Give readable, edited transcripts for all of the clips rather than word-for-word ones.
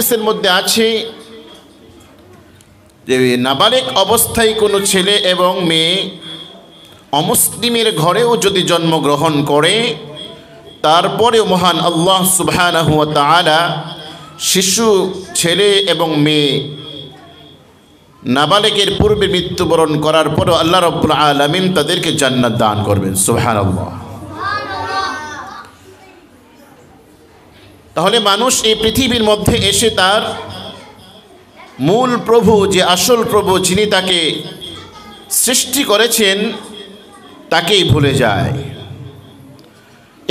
হাদিসের মধ্যে আছে যে নাবালেগ অবস্থায় কোনো ছেলে এবং মেয়ে অমুসলিমের ঘরেও যদি জন্মগ্রহণ করে, তারপরেও মহান আল্লাহ সুবহানাহু ওয়া তাআলা শিশু ছেলে এবং মেয়ে নাবালেগের পূর্বে মৃত্যুবরণ করার পরও আল্লাহ রাব্বুল আলামিন তাদেরকে জান্নাত দান করবেন। সুবহানাল্লাহ। তাহলে মানুষ এই পৃথিবীর মধ্যে এসে তার মূল প্রভু, যে আসল প্রভু, যিনি তাকে সৃষ্টি করেছেন, তাকেই ভুলে যায়।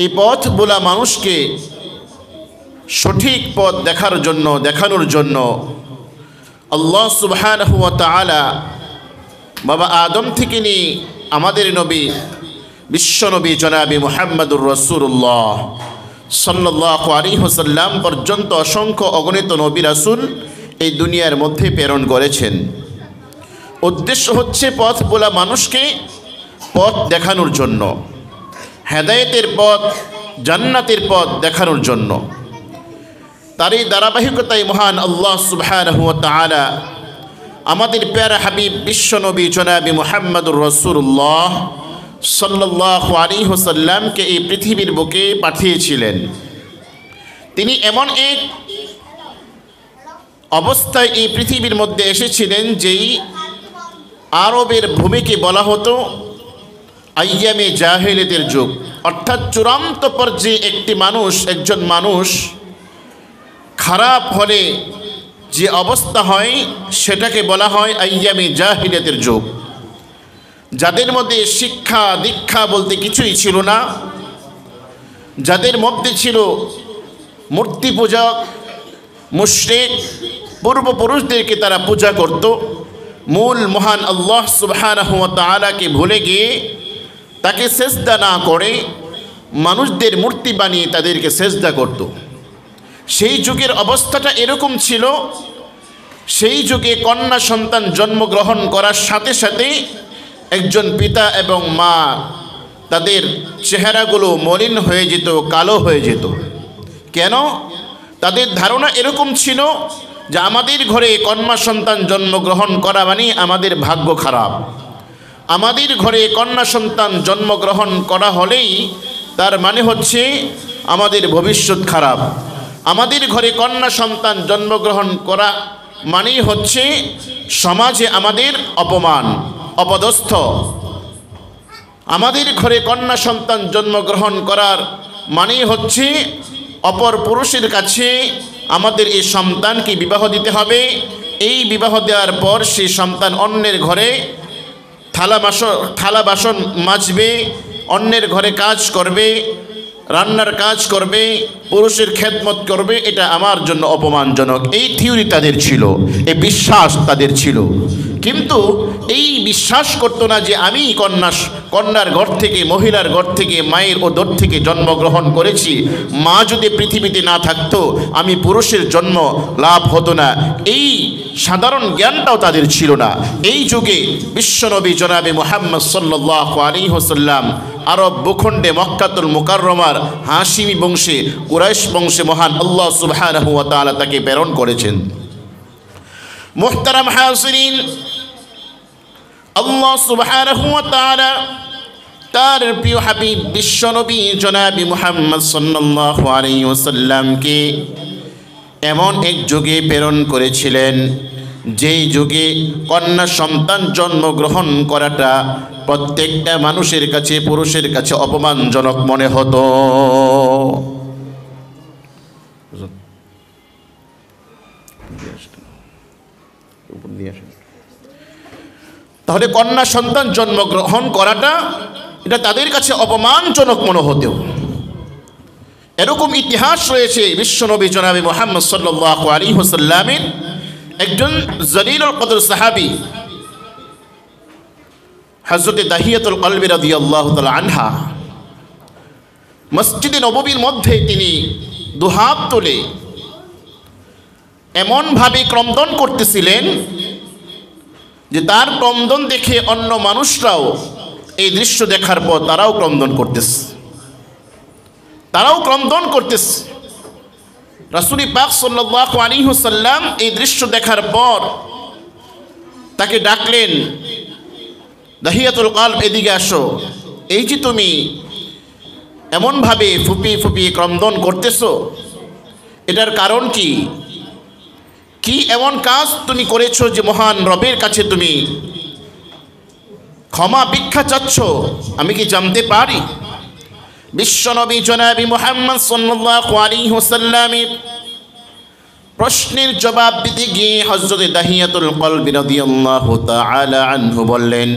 এই পথ বলা মানুষকে সঠিক পথ দেখানোর জন্য আল্লাহ সুবহানাহু ওয়া তাআলা বাবা আদম থেকে নিয়ে আমাদের নবী বিশ্বনবী জনাবি মুহাম্মদুর রাসূলুল্লাহ সাল্লাল্লাহু আলাইহি ওয়াসাল্লাম পর্যন্ত অসংখ্য অগণিত নবী রাসূল এই দুনিয়ার মধ্যে প্রেরণ করেছেন। উদ্দেশ্য হচ্ছে পথ বলা মানুষকে পথ দেখানোর জন্য, হেদায়েতের পথ, জান্নাতের পথ দেখানোর জন্য। তার এই ধারাবাহিকতায় মহান আল্লাহ সুবহানাহু ওয়া তাআলা আমাদের প্যারা হাবিব বিশ্বনবী জনাবি মুহাম্মদুর রাসূলুল্লাহ সাল্লাল্লাহু আলাইহি ওয়াসাল্লামকে এই পৃথিবীর বুকে পাঠিয়েছিলেন। তিনি এমন এক অবস্থায় এই পৃথিবীর মধ্যে এসেছিলেন যেই আরবের ভূমিকে বলা হতো আইয়ামে জাহেলিয়াতের যুগ, অর্থাৎ চূড়ান্ত পর্যায়ে একজন মানুষ খারাপ হলে যে অবস্থা হয় সেটাকে বলা হয় আইয়ামে জাহেলিয়াতের যুগ। যাদের মধ্যে শিক্ষা দীক্ষা বলতে কিছুই ছিল না, যাদের মধ্যে ছিল মূর্তি পূজা, মুশরিক, পূর্বপুরুষদেরকে তারা পূজা করত, মূল মহান আল্লাহ সুবহানাহু ওয়া তাআলাকে ভুলে গিয়ে তাকে সেজদা না করে মানুষদের মূর্তি বানিয়ে তাদেরকে সেজদা করত। সেই যুগের অবস্থাটা এরকম ছিল। সেই যুগে কন্যা সন্তান জন্মগ্রহণ করার সাথে সাথে একজন পিতা এবং মা তাদের চেহারাগুলো মলিন হয়ে যেত, কালো হয়ে যেত। কেন? তাদের ধারণা এরকম ছিল যে আমাদের ঘরে কন্যা সন্তান জন্মগ্রহণ করা মানে আমাদের ভাগ্য খারাপ, আমাদের ঘরে কন্যা সন্তান জন্মগ্রহণ করা হলেই তার মানে হচ্ছে আমাদের ভবিষ্যৎ খারাপ, আমাদের ঘরে কন্যা সন্তান জন্মগ্রহণ করা মানেই হচ্ছে সমাজে আমাদের অপমান, অপদস্থ। আমাদের ঘরে কন্যা সন্তান জন্মগ্রহণ করার মানেই হচ্ছে অপর পুরুষের কাছে আমাদের এই সন্তানকে বিবাহ দিতে হবে। এই বিবাহ দেওয়ার পর সেই সন্তান অন্যের ঘরে থালা বাসন মাজবে, অন্যের ঘরে কাজ করবে, রান্নার কাজ করবে, পুরুষের খেদমত করবে। এটা আমার জন্য অপমানজনক। এই থিওরি তাদের ছিল, এই বিশ্বাস তাদের ছিল। কিন্তু এই বিশ্বাস করতো না যে আমি কন্যার ঘর থেকে, মহিলার ঘর থেকে, মায়ের ওদর থেকে জন্মগ্রহণ করেছি। মা যদি পৃথিবীতে না থাকতো আমি পুরুষের জন্ম লাভ হতো না। এই সাধারণ জ্ঞানটাও তাদের ছিল না। এই যুগে বিশ্বনবী জনাবে মুহাম্মদ সাল্লাল্লাহু আলাইহি ওয়াসাল্লাম আরব ভূখণ্ডে মক্কাতুল মুকাররমার হাশিমি বংশে, কুরাইশ বংশে মহান আল্লাহ সুবহানাহু ওয়া তাআলা তাকে প্রেরণ করেছেন। মুহতারাম হাজিরিন, আল্লাহ সুবহানাহু ওয়া তাআলা তার প্রিয় হাবিব বিশ্বনবী জনাবি মুহাম্মদ সাল্লাল্লাহু আলাইহি ওয়াসাল্লামকে এমন এক যুগে প্রেরণ করেছিলেন যেই যুগে কন্যা সন্তান জন্মগ্রহণ করাটা প্রত্যেকটা মানুষের কাছে, পুরুষের কাছে অপমানজনক মনে হতো। তাহলে কন্যা সন্তান জন্মগ্রহণ করাটা এটা তাদের কাছে অপমানজনক মনে হতো। এরকম ইতিহাস রয়েছে বিশ্বনবী জনাবে মুহাম্মদ সাল্লাল্লাহু আলাইহি ওয়াসাল্লামের একজন জলিলুল কদর সাহাবী হযরতে দাহিয়াতুল কলবি রাদিয়াল্লাহু তাআলা আনহা মসজিদে নববীর মধ্যে তিনি দুহাত তুলে এমনভাবে ক্রন্দন করতেছিলেন যে তার ক্রন্দন দেখে অন্য মানুষরাও এই দৃশ্য দেখার পর তারাও ক্রন্দন করতেছে। রাসূল পাক সাল্লাল্লাহু আলাইহি ওয়াসাল্লাম এই দৃশ্য দেখার পর তাকে ডাকলেন, দাহিয়াতুল কলব, এদিকে আসো। এই যে তুমি এমনভাবে ফুপিয়ে ফুপিয়ে ক্রন্দন করতেছো, এটার কারণ কি? কি এমন কাজ তুমি করেছো যে মহান রবের কাছে তুমি ক্ষমা ভিক্ষা চাচ্ছ? আমি কি জানতে পারি? বিশ্বনবী জনাবি মুহাম্মদ সাল্লাল্লাহু আলাইহি ওয়াসাল্লামের প্রশ্নের জবাব দিতে গিয়ে হযরত দাহিয়াতুল কলব রাদিয়াল্লাহু তাআলা আনহু বললেন,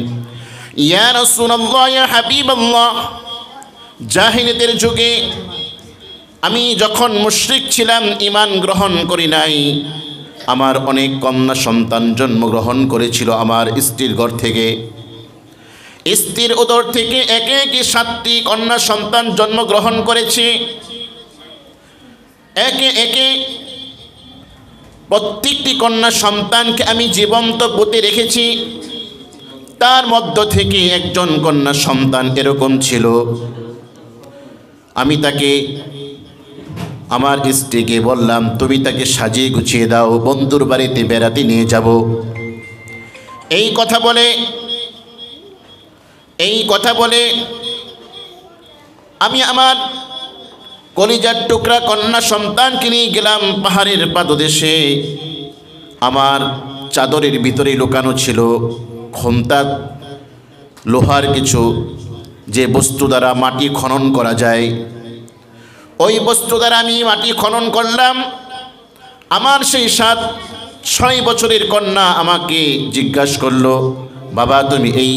ইয়া রাসূলুল্লাহ, ইয়া হাবিবাল্লাহ, জাহিলিয়াতের যুগে আমি যখন মুশরিক ছিলাম, ঈমান গ্রহণ করি নাই, আমার অনেক কন্যা সন্তান জন্মগ্রহণ করেছিল আমার স্ত্রীর ঘর থেকে। স্ত্রীর উদর থেকে একে একে 7টি কন্যা সন্তান জন্মগ্রহণ করেছে। একে একে প্রত্যেকটি কন্যা সন্তানকে আমি জীবন্ত পুঁতে রেখেছি। তার মধ্য থেকে একজন কন্যা সন্তান এরকম ছিল, আমি তাকে, আমার স্ত্রীকে বললাম, তুমি তাকে সাজিয়ে গুছিয়ে দাও, বন্ধুর বাড়িতে বেড়াতে নিয়ে যাব। এই কথা বলে আমি আমার কলিজার টুকরা কন্যা সন্তানকে নিয়ে গেলাম পাহাড়ের পাদদেশে। আমার চাদরের ভিতরে লুকানো ছিল খন্তা, লোহার কিছু যে বস্তু দ্বারা মাটি খনন করা যায়। ওই বস্তু দ্বারা আমি মাটি খনন করলাম। আমার সেই 6 বছরের কন্যা আমাকে জিজ্ঞাসা করলো, বাবা, তুমি এই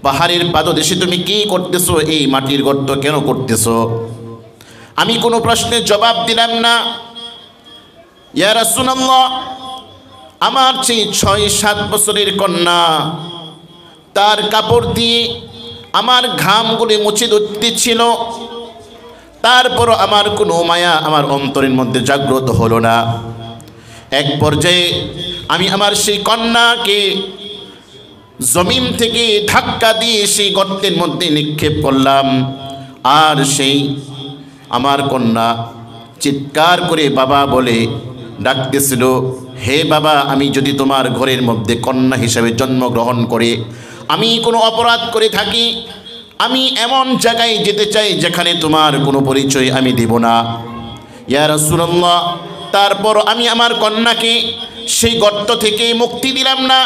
পাহাড়ের পাদদেশে তুমি কি করতেছো? এই মাটির গর্ত কেন করতেছো? আমি কোনো প্রশ্নের জবাব দিলাম না। ইয়া রাসূলুল্লাহ, আমার সেই 6-7 বছরের কন্যা তার কাপড় দিয়ে আমার ঘামগুলি মুছে দিচ্ছিল, তারপরও আমার কোনো মায়া আমার অন্তরের মধ্যে জাগ্রত হলো না। এক পর্যায়ে আমি আমার সেই কন্যাকে জমিন থেকে ধাক্কা দিয়ে সেই গর্তের মধ্যে নিক্ষেপ করলাম। আর সেই আমার কন্যা চিৎকার করে বাবা বলে ডাকতেছিল, হে বাবা, আমি যদি তোমার ঘরের মধ্যে কন্যা হিসেবে জন্মগ্রহণ করে আমি কোনো অপরাধ করে থাকি, আমি এমন জায়গায় যেতে চাই যেখানে তোমার কোনো পরিচয় আমি দিব না। ইয়া রাসূলুল্লাহ, তারপর আমি আমার কন্যাকে সেই গর্ত থেকে মুক্তি দিলাম না।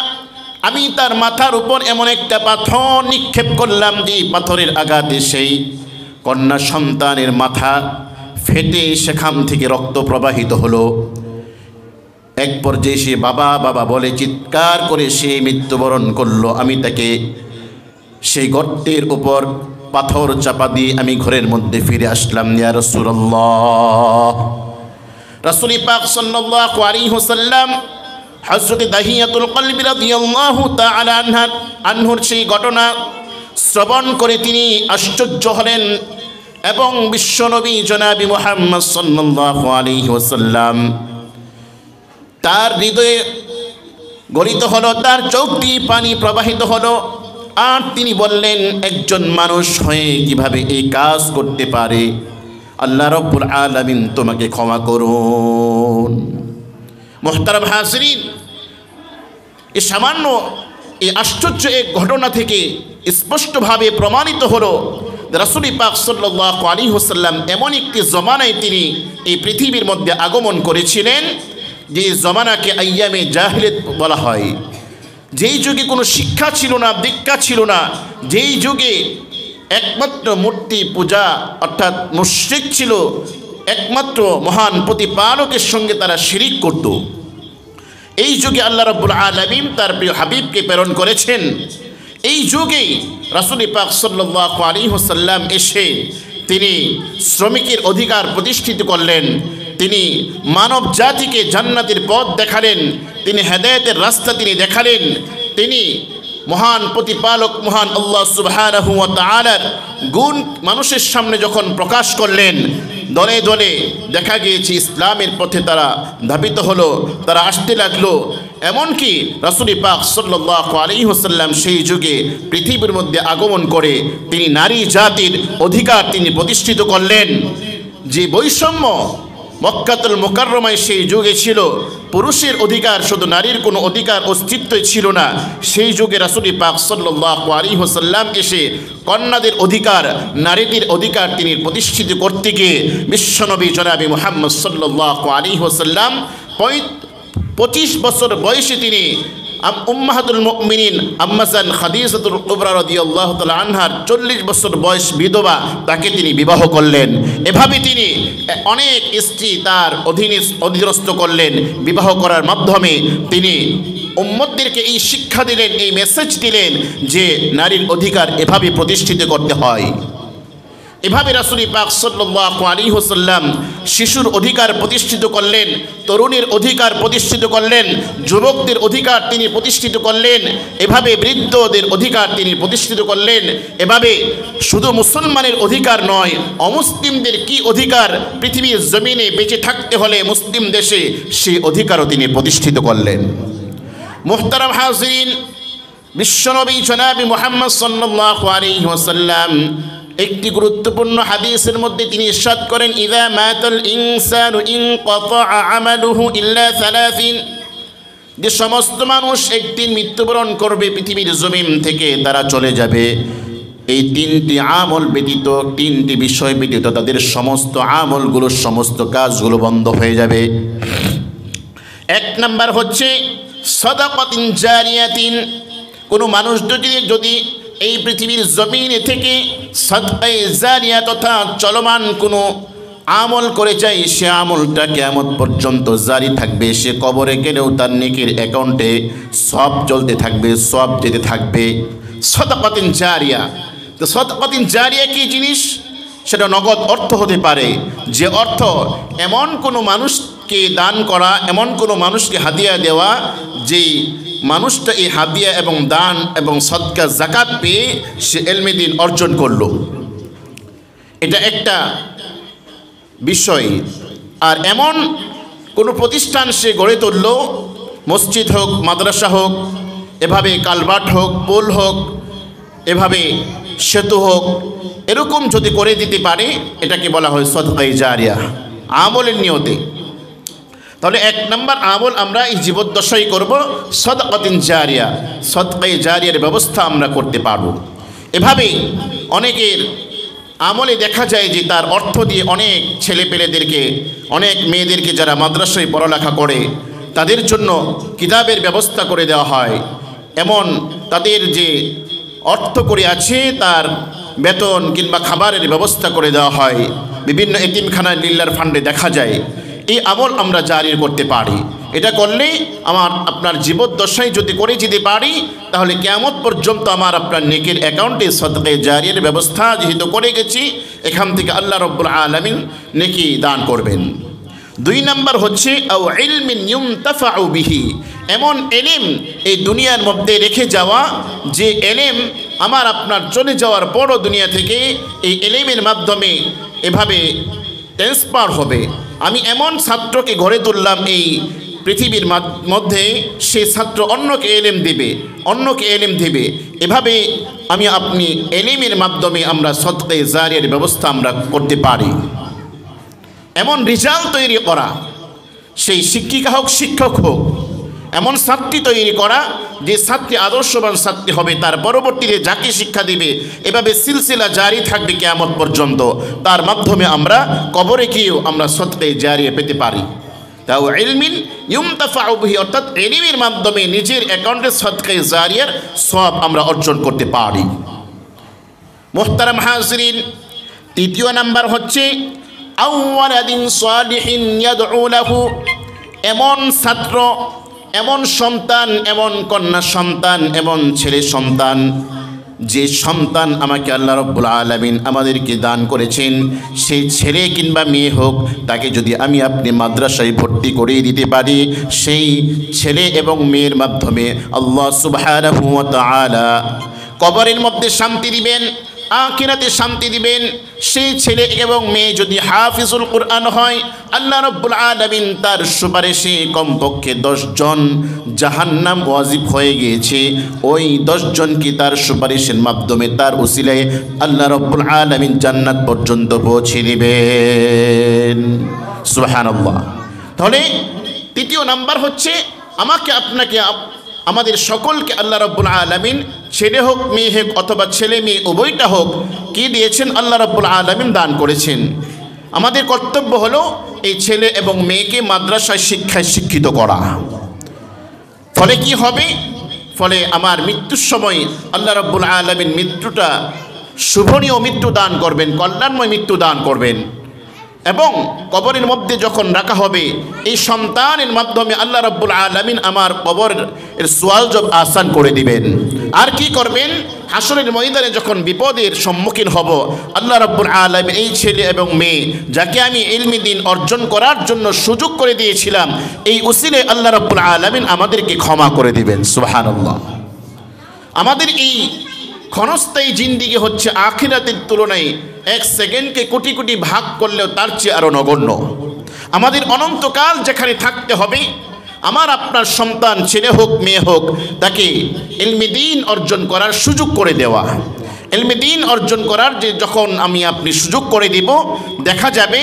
আমি তার মাথার উপর এমন একটা পাথর নিক্ষেপ করলাম যে পাথরের আঘাতে সেই কন্যা সন্তানের মাথা ফেটে সেখান থেকে রক্ত প্রবাহিত হলো। এক পর্যায়ে সে বাবা বাবা বলে চিৎকার করে সে মৃত্যুবরণ করলো। আমি তাকে সেই গর্তের উপর পাথর চাপা দিয়ে আমি ঘরের মধ্যে ফিরে আসলাম। ইয়া রাসূলুল্লাহ, রাসূল পাক সাল্লাল্লাহু আলাইহি ওয়াসাল্লাম হযরত দাহিয়াতুল কলব রাদিয়াল্লাহু তাআলা আনহুর সেই ঘটনা শ্রবণ করে তিনি আশ্চর্য হলেন এবং বিশ্বনবী জনাবি মুহাম্মদ সাল্লাল্লাহু আলাইহি ওয়াসাল্লাম তার হৃদয়ে গলিত হলো, তার চোখ দিয়ে পানি প্রবাহিত হলো। আর তিনি বললেন, একজন মানুষ হয়ে কিভাবে এই কাজ করতে পারে? আল্লাহ রাব্বুল আলামিন তোমাকে ক্ষমা করুন। মুহতারাম হাজিরিন, এই সামান্য এই আশ্চর্য এক ঘটনা থেকে স্পষ্টভাবে প্রমাণিত হলো রাসূল পাক সাল্লাল্লাহু আলাইহি ওয়াসাল্লাম এমন একটি জমানায় তিনি এই পৃথিবীর মধ্যে আগমন করেছিলেন যে জমানাকে আইয়ামে জাহিলিয়াত বলা হয়। যেই যুগে কোনো শিক্ষা ছিল না, দীক্ষা ছিল না, যেই যুগে একমাত্র মূর্তি পূজা অর্থাৎ মুশরিক ছিল, একমাত্র মহান প্রতিপালকের সঙ্গে তারা শিরিক করত। এই যুগে আল্লাহ রাব্বুল আলামিন তার প্রিয় হাবিবকে প্রেরণ করেছেন। এই যুগে রাসূল পাক সাল্লাল্লাহু আলাইহি ওয়াসাল্লাম এসে তিনি শ্রমিকের অধিকার প্রতিষ্ঠিত করলেন। তিনি মানব জাতিকে জান্নাতের পথ দেখালেন, তিনি হেদায়েতের রাস্তা তিনি দেখালেন। তিনি মহান প্রতিপালক মহান আল্লাহ সুবহানাহু ওয়া তাআলার গুণ মানুষের সামনে যখন প্রকাশ করলেন, দলে দলে দেখা গিয়েছে ইসলামের পথে তারা ধাবিত হলো, তারা আসতে লাগলো। এমনকি রাসূল পাক সাল্লাল্লাহু আলাইহি ওয়াসাল্লাম সেই যুগে পৃথিবীর মধ্যে আগমন করে তিনি নারী জাতির অধিকার তিনি প্রতিষ্ঠিত করলেন। যে বৈষম্য মক্কাতুল মুকাররমায় সেই যুগে ছিল পুরুষের অধিকার, শুধু নারীর কোনো অধিকার অস্তিত্বই ছিল না। সেই যুগে রাসূল পাক সাল্লাল্লাহু আলাইহি ওয়াসাল্লাম এসে কন্যাদের অধিকার, নারীদের অধিকার তিনি প্রতিষ্ঠিত করতে গিয়ে বিশ্বনবী জনাবে মুহাম্মদ সাল্লাল্লাহু আলাইহি ওয়াসাল্লাম 25 বছর বয়সে তিনি উম্মাহাতুল মুমিনিন আম্মাজান খাদিজাতুল কুবরা রাদিয়াল্লাহু তাআলা আনহার 40 বছর বয়স বিধবা, তাকে তিনি বিবাহ করলেন। এভাবে তিনি অনেক স্ত্রী তার অধীনস্থ করলেন। বিবাহ করার মাধ্যমে তিনি উম্মতদেরকে এই শিক্ষা দিলেন, এই মেসেজ দিলেন যে নারীর অধিকার এভাবে প্রতিষ্ঠিত করতে হয়। এভাবে রাসূল পাক সাল্লাল্লাহু আলাইহি ওয়াসাল্লাম শিশুর অধিকার প্রতিষ্ঠিত করলেন, তরুণের অধিকার প্রতিষ্ঠিত করলেন, যুবকদের অধিকার তিনি প্রতিষ্ঠিত করলেন, এভাবে বৃদ্ধদের অধিকার তিনি প্রতিষ্ঠিত করলেন। এভাবে শুধু মুসলমানের অধিকার নয়, অমুসলিমদের কি অধিকার পৃথিবীর জমিনে বেঁচে থাকতে হলে মুসলিম দেশে, সেই অধিকারও তিনি প্রতিষ্ঠিত করলেন। মুহতারাম হাজিরিন, বিশ্বনবী জনাবে মুহাম্মদ সাল্লাল্লাহু আলাইহি ওয়াসাল্লাম একটি গুরুত্বপূর্ণ হাদিসের মধ্যে তিনি ইরশাদ করেন, ইযা মাতাল ইনসানু ইনকাতা আমালুহু ইল্লা সালাসিন, যে সমস্ত মানুষ একদিন মৃত্যুবরণ করবে পৃথিবীর জমিন থেকে, তারা চলে যাবে, এই তিনটি আমল ব্যতীত, তিনটি বিষয় ব্যতীত তাদের সমস্ত আমলগুলো, সমস্ত কাজগুলো বন্ধ হয়ে যাবে। এক নাম্বার হচ্ছে সাদাকাতিন জারিয়াতিন, কোনো মানুষ যদি এই পৃথিবীর জমিনে থেকে সাদকায়ে জারিয়া তথা চলমান কোনো আমল করে যায়, সে আমলটা কিয়ামত পর্যন্ত জারি থাকবে। সে কবরে গেলেও তার নেকির অ্যাকাউন্টে সব চলতে থাকবে, সব যেতে থাকবে। সাদাকাতিন জারিয়া, তো সাদাকাতিন জারিয়া কি জিনিস? সেটা নগদ অর্থ হতে পারে, যে অর্থ এমন কোনো মানুষকে দান করা, এমন কোনো মানুষকে হাদিয়া দেওয়া, যেই মানুষটা এই হাদিয়া এবং দান এবং সদকা যাকাত পেয়ে সে ইলমে দ্বীন অর্জন করল, এটা একটা বিষয়। আর এমন কোনো প্রতিষ্ঠান সে গড়ে তুলল, মসজিদ হোক, মাদ্রাসা হোক, এভাবে কালভার্ট হোক, পোল হোক, এভাবে সেতু হোক, এরকম যদি করে দিতে পারে, এটাকে বলা হয় সাদকায়ে জারিয়া, আমলের নিয়তে। তাহলে এক নম্বর আমল আমরা এই জীবদ্দশায় করব সাদাকাতিন জারিয়া, সাদকায়ে জারিয়ার ব্যবস্থা আমরা করতে পারব। এভাবে অনেকের আমলে দেখা যায় যে তার অর্থ দিয়ে অনেক ছেলেপেলেদেরকে, অনেক মেয়েদেরকে যারা মাদ্রাসায় পড়ালেখা করে তাদের জন্য কিতাবের ব্যবস্থা করে দেওয়া হয়। এমন তাদের যে অর্থ করে আছে তার বেতন কিংবা খাবারের ব্যবস্থা করে দেওয়া হয়। বিভিন্ন এতিমখানায় লিল্লার ফান্ডে দেখা যায়। এই আমল আমরা জারি করতে পারি। এটা করলে আপনার জীবদ্দশায় যদি করে যেতে পারি, তাহলে কিয়ামত পর্যন্ত আপনার নেকির অ্যাকাউন্টে সাদকায়ে জারিয়ার ব্যবস্থা যেহেতু করে গেছি, এখান থেকে আল্লাহ রাব্বুল আলামিন নেকি দান করবেন। দুই নাম্বার হচ্ছে আও ইলমিন ইউনতাফাউ বিহি, এমন এলেম এই দুনিয়ার মধ্যে রেখে যাওয়া, যে এলেম আপনার চলে যাওয়ার পরও দুনিয়া থেকে এই এলেমের মাধ্যমে এভাবে ট্রান্সফার হবে। আমি এমন ছাত্রকে গড়ে তুললাম এই পৃথিবীর মধ্যে, সে ছাত্র অন্যকে এলেম দেবে, অন্যকে এলেম দেবে। এভাবে আপনি এলেমের মাধ্যমে আমরা সাদকায়ে জারিয়ার ব্যবস্থা আমরা করতে পারি। এমন রিজাল্ট তৈরি করা, সেই শিক্ষিকা হোক, শিক্ষক হোক, এমন ছাত্রী তৈরি করা যে ছাত্রী আদর্শবান ছাত্রী হবে, তার পরবর্তীতে যাকে শিক্ষা দিবে, এভাবে সিলসিলা জারি থাকবে কিয়ামত পর্যন্ত। তার মাধ্যমে আমরা কবরে গিয়েও আমরা সাদকায়ে জারিয়া পেতে পারি। তাও ইলমিন ইউনতাফাউ বিহি, অর্থাৎ ইলমের মাধ্যমে নিজের অ্যাকাউন্টে সাদকায়ে জারিয়ার সওয়াব আমরা অর্জন করতে পারি। মুহতারাম হাজিরিন, তৃতীয় নাম্বার হচ্ছে আওয়ালাদিন সালিহিন ইয়াদউ লাহু, এমন ছাত্র, এমন সন্তান, এমন কন্যা সন্তান, এমন ছেলে সন্তান, যে সন্তান আমাকে আল্লাহ রাব্বুল আলামিন আমাদেরকে দান করেছেন, সেই ছেলে কিংবা মেয়ে হোক, তাকে যদি আপনি মাদ্রাসায় ভর্তি করিয়ে দিতে পারি, সেই ছেলে এবং মেয়ের মাধ্যমে আল্লাহ সুবহানাহু ওয়া তাআলা কবরের মধ্যে শান্তি দিবেন, আখিরাতে শান্তি দিবেন। সেই ছেলে এবং মেয়ে যদি হাফিজুল কুরআন হয়, আল্লাহ রাব্বুল আলামিন তার সুপারিশে কমপক্ষে 10 জন জাহান্নাম ওয়াজিব হয়ে গিয়েছে। ওই 10 জনকে তার সুপারিশের মাধ্যমে তার উসিলায় আল্লাহ রাব্বুল আলামিন জান্নাত পর্যন্ত পৌঁছে দিবেন। সুবহানাল্লাহ। তাহলে তৃতীয় নাম্বার হচ্ছে আমাকে আপনাকে আমাদের সকলকে আল্লাহ রাব্বুল আলামিন ছেলে হোক মেয়ে হোক অথবা ছেলে মেয়ে উভয়টা হোক কি দিয়েছেন? আল্লাহ রাব্বুল আলামিন দান করেছেন। আমাদের কর্তব্য হলো এই ছেলে এবং মেয়েকে মাদ্রাসায় শিক্ষায় শিক্ষিত করা। ফলে কি হবে? ফলে আমার মৃত্যুর সময় আল্লাহ রাব্বুল আলামিন মৃত্যুটা শুভনীয় মৃত্যু দান করবেন, কল্যাণময় মৃত্যু দান করবেন। এবং কবরের মধ্যে যখন রাখা হবে এই সন্তানের মাধ্যমে আল্লাহ রাব্বুল আলামিন আমার কবরের সওয়াল জব আসান করে দিবেন। আর কি করবেন? হাসরের ময়দানে যখন বিপদের সম্মুখীন হব, আল্লাহ রাব্বুল আলামিন এই ছেলে এবং মেয়ে যাকে আমি ইলমি দ্বীন অর্জন করার জন্য সুযোগ করে দিয়েছিলাম, এই উসিলে আল্লাহ রাব্বুল আলামিন আমাদেরকে ক্ষমা করে দিবেন। সুবহানাল্লাহ। আমাদের এই ক্ষণস্থায়ী জিন্দিগি হচ্ছে আখিরাতের তুলনায় 1 সেকেন্ডকে কোটি কোটি ভাগ করলেও তার চেয়ে আরও নগণ্য। আমাদের অনন্তকাল যেখানে থাকতে হবে, আমার আপনার সন্তান ছেলে হোক মেয়ে হোক তাকে ইলমি দ্বীন অর্জন করার সুযোগ করে দেওয়া। ইলমি দ্বীন অর্জন করার যে যখন আমি আপনি সুযোগ করে দিব, দেখা যাবে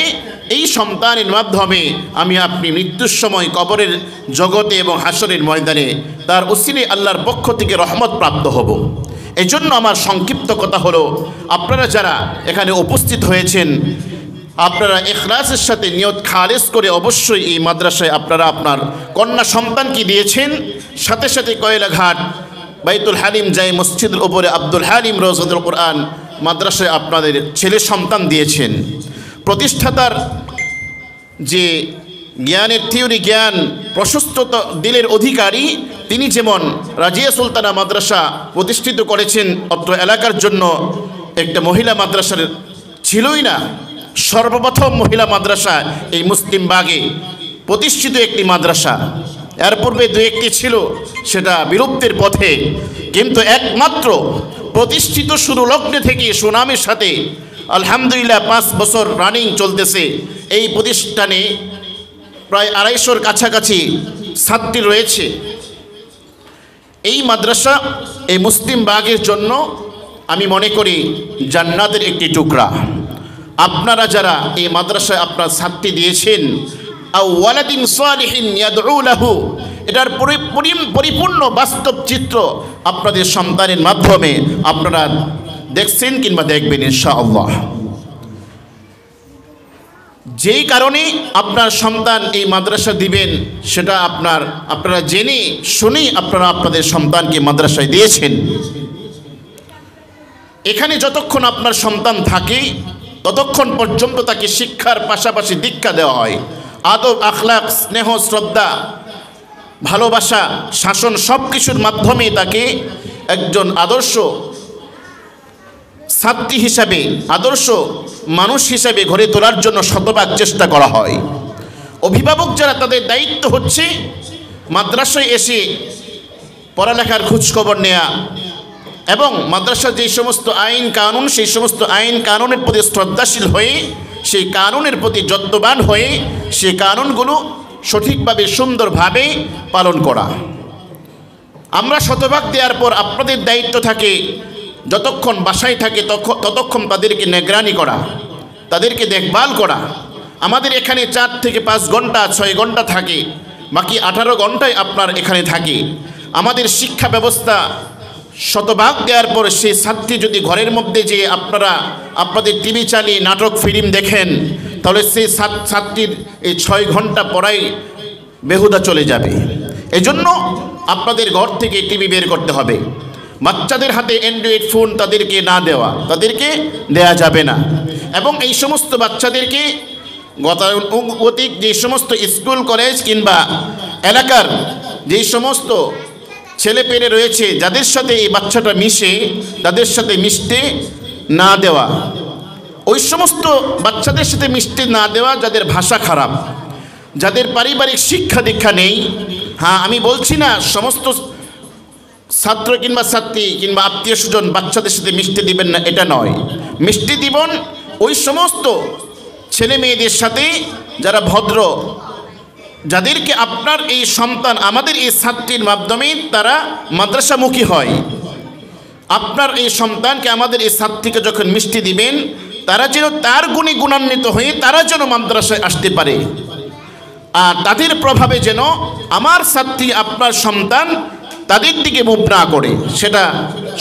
এই সন্তানের মাধ্যমে আমি আপনি মৃত্যুর সময় কবরের জগতে এবং হাসরের ময়দানে তার উসিলে আল্লাহর পক্ষ থেকে রহমত প্রাপ্ত হব। এই জন্য আমার সংক্ষিপ্ত কথা হলো, আপনারা যারা এখানে উপস্থিত হয়েছেন, আপনারা ইখলাসের সাথে নিয়ত খালেস করে অবশ্যই এই মাদ্রাসায় আপনারা আপনার কন্যা সন্তানকে দিয়েছেন। সাথে সাথে কয়লাঘাট বাইতুল হালিম জাই মসজিদের উপরে আব্দুল হালিম রওজাতুল কুরআন মাদ্রাসায় আপনাদের ছেলে সন্তান দিয়েছেন। প্রতিষ্ঠাতার যে জ্ঞানের থিওরি, জ্ঞান প্রশস্ত দিলের অধিকারী, তিনি যেমন রাজিয়া সুলতানা মাদ্রাসা প্রতিষ্ঠিত করেছেন, অত্র এলাকার জন্য একটা মহিলা মাদ্রাসার ছিলই না, সর্বপ্রথম মহিলা মাদ্রাসা এই মুসলিম বাগে প্রতিষ্ঠিত একটি মাদ্রাসা। এর পূর্বে 2-1টি ছিল, সেটা বিলুপ্তির পথে, কিন্তু একমাত্র প্রতিষ্ঠিত শুরু লগ্নে থেকে সুনামের সাথে আলহামদুলিল্লাহ 5 বছর রানিং চলতেছে। এই প্রতিষ্ঠানে প্রায় 250-র কাছাকাছি ছাত্রী রয়েছে। এই মাদ্রাসা এই মুসলিম বাগের জন্য আমি মনে করি জান্নাতের একটি টুকরা। আপনারা যারা এই মাদ্রাসায় আপনার ছাত্রী দিয়েছেন, আও ওয়ালাদিন সালিহিন ইয়াদউ লাহু, এটার পরিপূর্ণ বাস্তব চিত্র আপনাদের সন্তানের মাধ্যমে আপনারা দেখছেন কিংবা দেখবেন ইনশাআল্লাহ। যেই কারণে আপনার সন্তান এই মাদ্রাসা দিবেন, সেটা আপনারা জেনে শুনেই আপনারা আপনাদের সন্তানকে মাদ্রাসায় দিয়েছেন। এখানে যতক্ষণ আপনার সন্তান থাকে ততক্ষণ পর্যন্ত তাকে শিক্ষার পাশাপাশি দীক্ষা দেওয়া হয়। আদব, আখলাক, স্নেহ, শ্রদ্ধা, ভালোবাসা, শাসন সব কিছুর মাধ্যমে তাকে একজন আদর্শ ছাত্রী হিসাবে, আদর্শ মানুষ হিসাবে গড়ে তোলার জন্য শতভাগ চেষ্টা করা হয়। অভিভাবক যারা, তাদের দায়িত্ব হচ্ছে মাদ্রাসায় এসে পড়ালেখার খোঁজখবর নেয়া এবং মাদ্রাসার যে সমস্ত আইন কানুন, সেই সমস্ত আইন কানুনের প্রতি শ্রদ্ধাশীল হয়ে, সেই কানুনের প্রতি যত্নবান হয়ে সেই কানুনগুলো সঠিকভাবে সুন্দরভাবে পালন করা। আমরা শতভাগ দেওয়ার পর আপনাদের দায়িত্ব থাকে যতক্ষণ বাসায় থাকে ততক্ষণ তাদেরকে নিগরানি করা, তাদেরকে দেখভাল করা। আমাদের এখানে 4 থেকে 5 ঘন্টা 6 ঘন্টা থাকে, বাকি 18 ঘন্টায় আপনার এখানে থাকে। আমাদের শিক্ষা ব্যবস্থা শতভাগ দেওয়ার পর সেই ছাত্রী যদি ঘরের মধ্যে যে আপনারা আপনাদের টিভি চালিয়ে নাটক ফিল্ম দেখেন, তাহলে সেই ছাত্রীর এই 6 ঘন্টা পড়াই বেহুদা চলে যাবে। এজন্য আপনাদের ঘর থেকে টিভি বের করতে হবে। বাচ্চাদের হাতে অ্যান্ড্রয়েড ফোন তাদেরকে না দেওয়া, তাদেরকে দেয়া যাবে না। এবং এই সমস্ত বাচ্চাদেরকে গতানুগতিক যে সমস্ত স্কুল কলেজ কিংবা এলাকার যে সমস্ত ছেলেপেলে রয়েছে যাদের সাথে এই বাচ্চাটা মিশে, তাদের সাথে মিশতে না দেওয়া। ওই সমস্ত বাচ্চাদের সাথে মিশতে না দেওয়া যাদের ভাষা খারাপ, যাদের পারিবারিক শিক্ষা দীক্ষা নেই। হ্যাঁ, আমি বলছি না সমস্ত ছাত্র কিংবা ছাত্রী কিংবা আত্মীয় স্বজন বাচ্চাদের সাথে মিশতে দিবেন না, এটা নয়। মিশতে দিবেন ওই সমস্ত ছেলে মেয়েদের সাথে যারা ভদ্র, যাদেরকে আপনার এই সন্তান, আমাদের এই ছাত্রীর মাধ্যমে তারা মাদ্রাসামুখী হয়। আপনার এই সন্তানকে, আমাদের এই ছাত্রীকে যখন মিষ্টি দিবেন, তারা যেন তার গুণে গুণান্বিত হয়ে তারা যেন মাদ্রাসায় আসতে পারে, আর তাদের প্রভাবে যেন আমার ছাত্রী, আপনার সন্তান তাদের দিকে মুভ না করে, সেটা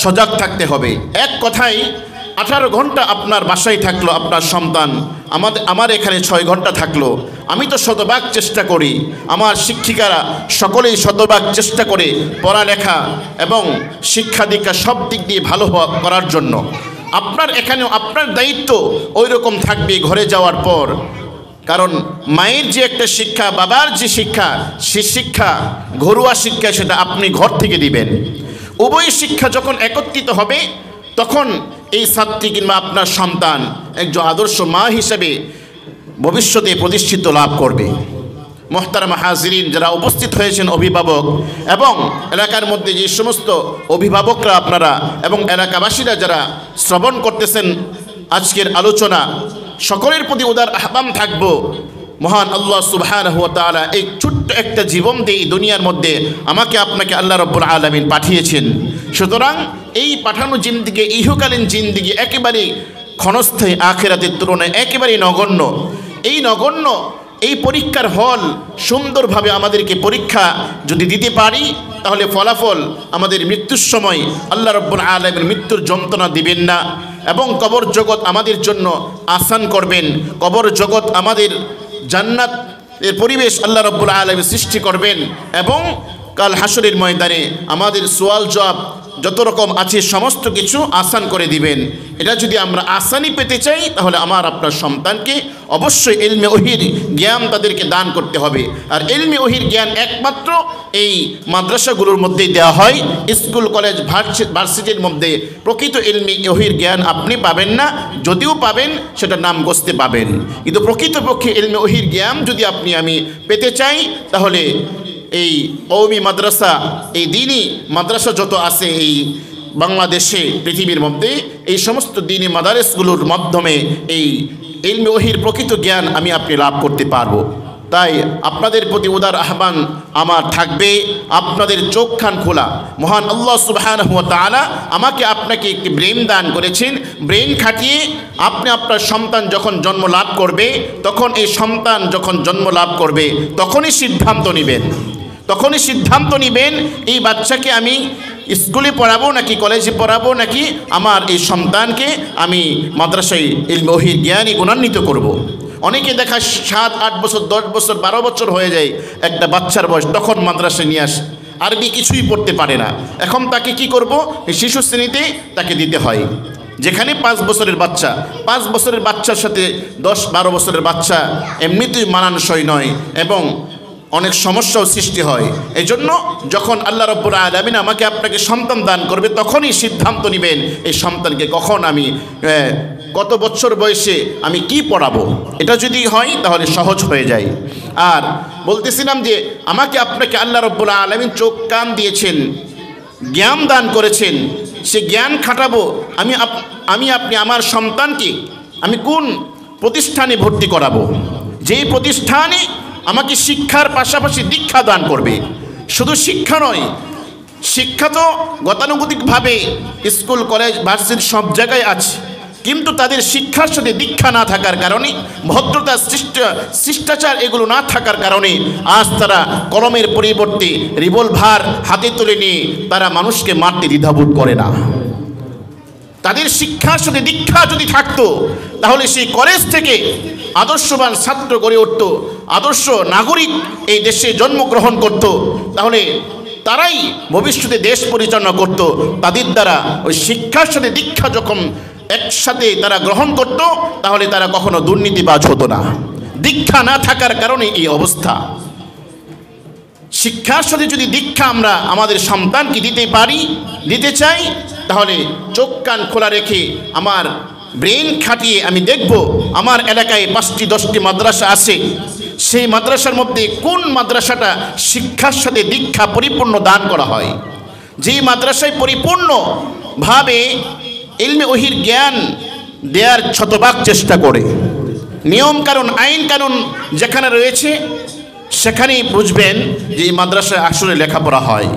সজাগ থাকতে হবে। এক কথায় 18 ঘন্টা আপনার বাসায় থাকলো আপনার সন্তান, আমার এখানে 6 ঘন্টা থাকলো, আমি তো শতভাগ চেষ্টা করি, আমার শিক্ষিকারা সকলেই শতভাগ চেষ্টা করে পড়ালেখা এবং শিক্ষা দীক্ষা সব দিক দিয়ে ভালো করার জন্য। আপনার এখানেও আপনার দায়িত্ব ওই রকম থাকবে ঘরে যাওয়ার পর। কারণ মায়ের যে একটা শিক্ষা, বাবার যে শিক্ষা, সে শিক্ষা ঘরোয়া শিক্ষা, সেটা আপনি ঘর থেকে দিবেন। উভয় শিক্ষা যখন একত্রিত হবে, তখন এই ছাত্রী কিংবা আপনার সন্তান একজন আদর্শ মা হিসেবে ভবিষ্যতে প্রতিষ্ঠিত লাভ করবে। মোহতারাম হাজিরিন, যারা উপস্থিত হয়েছেন অভিভাবক এবং এলাকার মধ্যে যে সমস্ত অভিভাবকরা আপনারা এবং এলাকাবাসীরা যারা শ্রবণ করতেছেন আজকের আলোচনা, সকলের প্রতি উদার আহ্বান থাকবো, মহান আল্লাহ সুবহানাহু ওয়া তাআলা এই ছোট্ট একটা জীবন দিয়ে এই দুনিয়ার মধ্যে আমাকে আপনাকে আল্লাহ রাব্বুল আলামিন পাঠিয়েছেন। সুতরাং এই পাঠানো জিন্দিগি, ইহকালীন জিন্দিগি একেবারে ক্ষণস্থায়ী, আখিরাতের তুলনায় একেবারে নগণ্য। এই নগণ্য এই পরীক্ষার হল সুন্দরভাবে আমাদেরকে পরীক্ষা যদি দিতে পারি, তাহলে ফলাফল আমাদের মৃত্যুর সময় আল্লাহ রাব্বুল আলামিন মৃত্যুর যন্ত্রণা দিবেন না এবং কবর জগৎ আমাদের জন্য আসান করবেন। কবর জগৎ আমাদের জান্নাতের পরিবেশ আল্লাহ রাব্বুল আলামিন সৃষ্টি করবেন এবং কাল হাসরের ময়দানে আমাদের সওয়াল জবাব যত রকম আছে সমস্ত কিছু আসান করে দিবেন। এটা যদি আমরা আসানি পেতে চাই, তাহলে আমার আপনার সন্তানকে অবশ্যই ইলমে ওহির জ্ঞান তাদেরকে দান করতে হবে। আর ইলমে ওহির জ্ঞান একমাত্র এই মাদ্রাসাগুলোর মধ্যেই দেওয়া হয়। স্কুল কলেজ ভার্সিটির মধ্যে প্রকৃত ইলমে ওহির জ্ঞান আপনি পাবেন না, যদিও পাবেন সেটা নাম গোস্তে পাবেন। কিন্তু প্রকৃতপক্ষে ইলমে ওহির জ্ঞান যদি আমি পেতে চাই, তাহলে এই কওমি মাদ্রাসা, এই দ্বীনি মাদ্রাসা যত আছে এই বাংলাদেশে, পৃথিবীর মধ্যে, এই সমস্ত দ্বীনি মাদারেসগুলোর মাধ্যমে এই ইলমে ওহির প্রকৃত জ্ঞান আপনি লাভ করতে পারবো। তাই আপনাদের প্রতি উদার আহ্বান আমার থাকবে, আপনাদের চোখ কান খোলা। মহান আল্লাহ সুবহানাহু ওয়া তাআলা আমাকে আপনাকে একটি ব্রেন দান করেছেন। ব্রেন খাটিয়ে আপনি আপনার সন্তান যখন জন্ম লাভ করবে, তখন এই সন্তান যখন জন্ম লাভ করবে, তখনই সিদ্ধান্ত নেবেন এই বাচ্চাকে আমি স্কুলে পড়াবো নাকি কলেজে পড়াবো, নাকি আমার এই সন্তানকে আমি মাদ্রাসায় ইলমে ওহির জ্ঞানী গুণান্বিত করব। অনেকে দেখা 7, 8 বছর, 10 বছর, 12 বছর হয়ে যায় একটা বাচ্চার বয়স, তখন মাদ্রাসায় নিয়ে আসে, আরবি কিছুই পড়তে পারে না। এখন তাকে কি করব? শিশু শ্রেণীতে তাকে দিতে হয়, যেখানে 5 বছরের বাচ্চা, 5 বছরের বাচ্চার সাথে 10-12 বছরের বাচ্চা এমনিতেই মানানসই নয় এবং অনেক সমস্যাও সৃষ্টি হয়। এই জন্য যখন আল্লাহ রাব্বুল আলামিন আমাকে আপনাকে সন্তান দান করবে, তখনই সিদ্ধান্ত নেবেন এই সন্তানকে কখন আমি, কত বছর বয়সে আমি কি পড়াবো। এটা যদি হয় তাহলে সহজ হয়ে যায়। আর বলতেছিলাম যে আমাকে আপনাকে আল্লাহ রাব্বুল আলামিন চোখ কান দিয়েছেন, জ্ঞান দান করেছেন, সে জ্ঞান খাটাবো আপনি আমার সন্তানকে আমি কোন প্রতিষ্ঠানে ভর্তি করাবো, যেই প্রতিষ্ঠানে আমাকে শিক্ষার পাশাপাশি দীক্ষা দান করবে। শুধু শিক্ষা নয়, শিক্ষা তো গতানুগতিকভাবে স্কুল কলেজ ভার্সিটি সব জায়গায় আছে, কিন্তু তাদের শিক্ষার সাথে দীক্ষা না থাকার কারণে, ভদ্রতা শিষ্টাচার এগুলো না থাকার কারণে আজ তারা কলমের পরিবর্তে রিভলভার হাতে তুলে নিয়ে তারা মানুষকে মারতে দ্বিধাবোধ করে না। তাদের শিক্ষার সাথে দীক্ষা যদি থাকতো, তাহলে সেই কলেজ থেকে আদর্শবান ছাত্র গড়ে উঠত, আদর্শ নাগরিক এই দেশে জন্মগ্রহণ করত, তাহলে তারাই ভবিষ্যতে দেশ পরিচালনা করত। তাদের দ্বারা ওই শিক্ষার সাথে দীক্ষা যখন একসাথে তারা গ্রহণ করত, তাহলে তারা কখনো দুর্নীতিবাজ হতো না। দীক্ষা না থাকার কারণে এই অবস্থা। শিক্ষার সাথে যদি দীক্ষা আমরা আমাদের সন্তানকে দিতে চাই, তাহলে চোখ কান খোলা রেখে আমার ব্রেন খাটিয়ে আমি দেখব আমার এলাকায় 5টি-10টি মাদ্রাসা আছে, সেই মাদ্রাসার মধ্যে কোন মাদ্রাসাটা শিক্ষার সাথে দীক্ষা পরিপূর্ণ দান করা হয়। যেই মাদ্রাসায় পরিপূর্ণভাবে ইলমে ওহির জ্ঞান দেওয়ার শতভাগ চেষ্টা করে, নিয়ম কানুন আইন কানুন যেখানে রয়েছে সেখানেই বুঝবেন যে এই মাদ্রাসায় আসলে লেখাপড়া হয়।